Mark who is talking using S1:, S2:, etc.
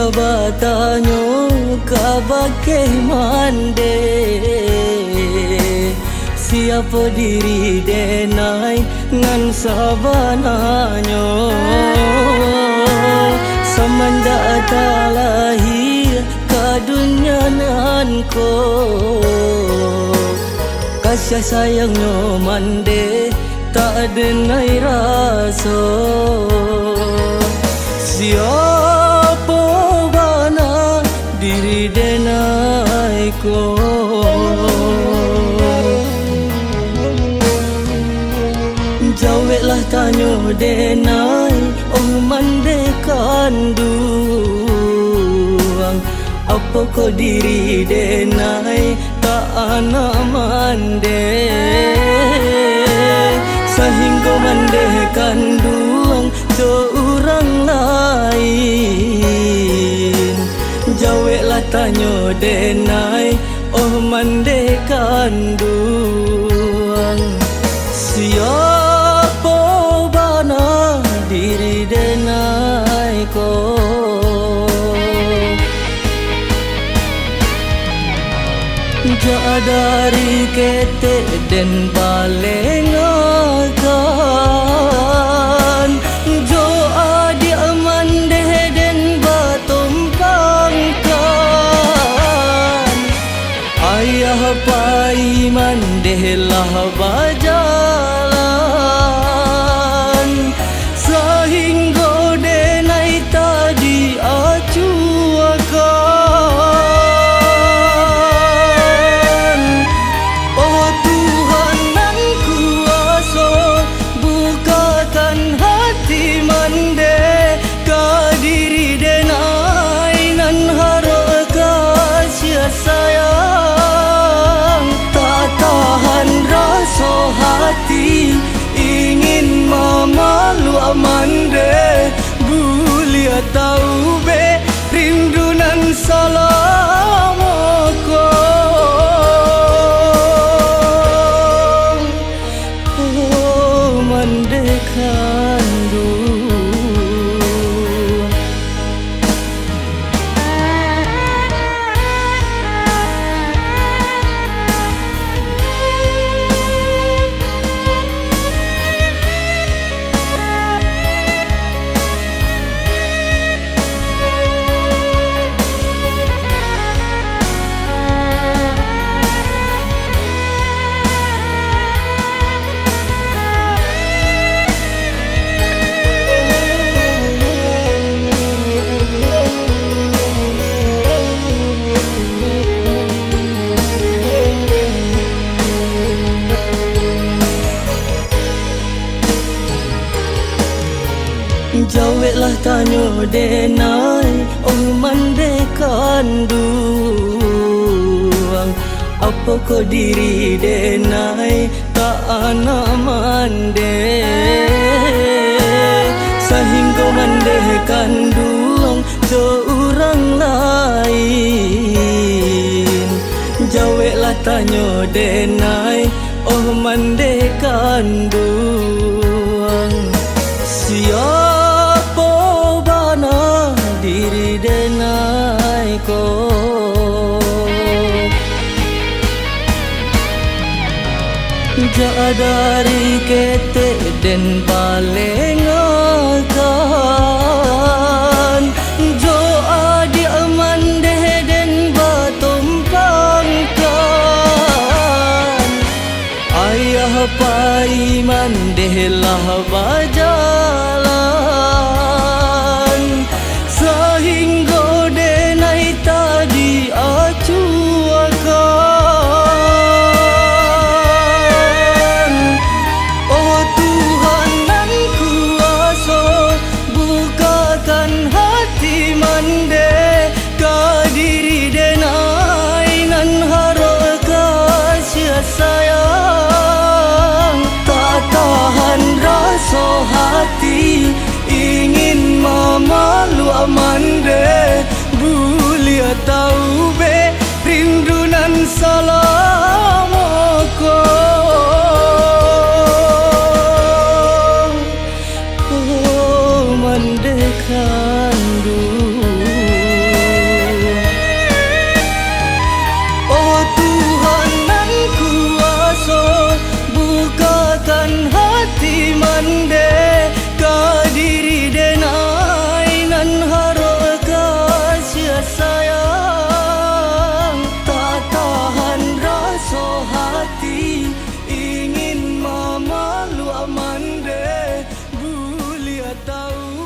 S1: Batanyo kabake mande siapa diri denai ngan sabananyo samanda talahi kadunya nanko kasih sayangnya mande tak denai rasa siapa bana diri denai ko jawablah tanya denai oh mande kanduang apa ko diri denai tak anak mande sehingga mande kanduang seorang lain jawablah tanya denai oh mande kanduang siapa bana diri denai ko dari ketek dan balengakan jo adi amande den batumpangkan ayah pai mandelah bajalan sehingga denai tadi acuakan ingin memalu amande bulia tahu be rindu nan salamoko oh mande kandu jawablah tanya denai oh mande kanduang apa ko diri denai tak anak mande sehingga mande kanduang seorang lain jawablah tanya denai oh mande kanduang siapa bana diri denai ko dari ketek dan balengakan jo adi amande den batumpangkan ayah pai mandelah bajalan sehingga denai tadi acuakan oh Tuhan nan kuasa bukakan hati mande ka diri denai nan harap kasih sayang tak tahan rasa hati ingin memalu amande bulia tahu be rindu nan salamoko oh mande kandu tahu